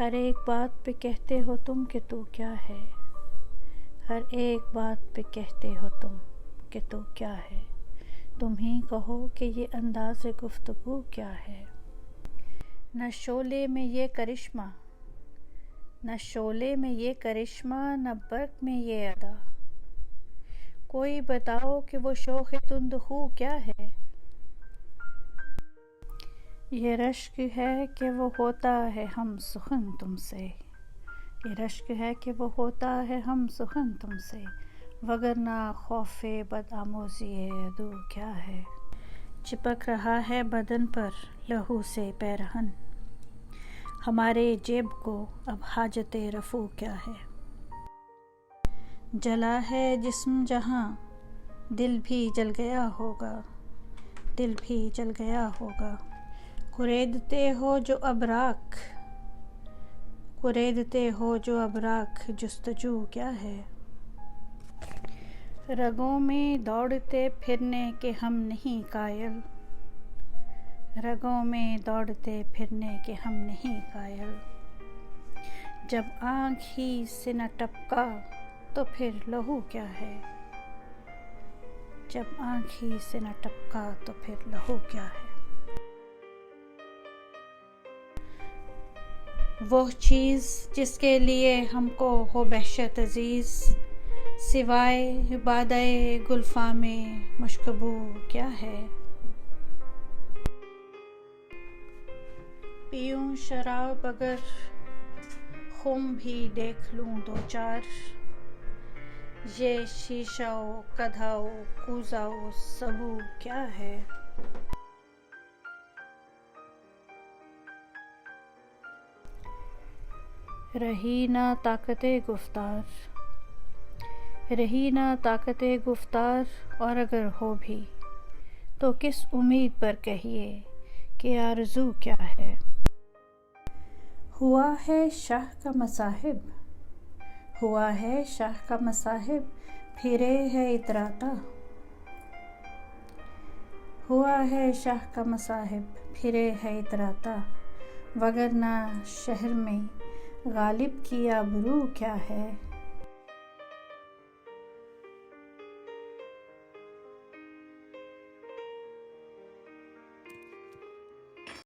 ہر ایک بات پہ کہتے ہو تم کہ تو کیا ہے، ہر ایک بات پہ کہتے ہو تم کہ تو کیا ہے، تم ہی کہو کہ یہ انداز گفتگو کیا ہے۔ نہ شعلے میں یہ کرشمہ، نہ شعلے میں یہ کرشمہ، نہ برق میں یہ ادا، کوئی بتاؤ کہ وہ شوق تند خو کیا ہے۔ یہ رشک ہے کہ وہ ہوتا ہے ہم سخن تم سے، یہ رشک ہے کہ وہ ہوتا ہے ہم سخن تم سے، وگرنہ خوف بد آموزی عدو کیا ہے۔ چپک رہا ہے بدن پر لہو سے پیرہن، ہمارے جیب کو اب حاجت رفو کیا ہے۔ جلا ہے جسم جہاں دل بھی جل گیا ہوگا، دل بھی جل گیا ہوگا، کریدتے ہو جو اب راکھ، کریدتے ہو جو اب راکھ، جستجو کیا ہے۔ رگوں میں دوڑتے پھرنے کے ہم نہیں قائل، رگوں میں دوڑتے پھرنے کے ہم نہیں قائل، جب آنکھ ہی سے نہ ٹپکا تو پھر لہو کیا ہے، جب آنکھ ہی سے نہ ٹپکا تو پھر لہو کیا ہے۔ وہ چیز جس کے لیے ہم کو ہو وحشت عزیز، سوائے بادۂ گلفام مشک بو کیا ہے۔ پیوں شراب اگر خم بھی دیکھ لوں دو چار، یہ شیشہ و قدح و کوزہ و سبو کیا ہے۔ رہی نہ طاقت گفتار، رہی نہ طاقت گفتار، اور اگر ہو بھی تو کس امید پر کہیے کہ آرزو کیا ہے۔ ہوا ہے شاہ کا مصاحب، ہوا ہے شاہ کا مصاحب، پھرے ہے اتراتا، ہوا ہے شاہ کا مصاحب، پھرے ہے اتراتا، وگرنہ شہر میں غالب کی آبرو کیا ہے۔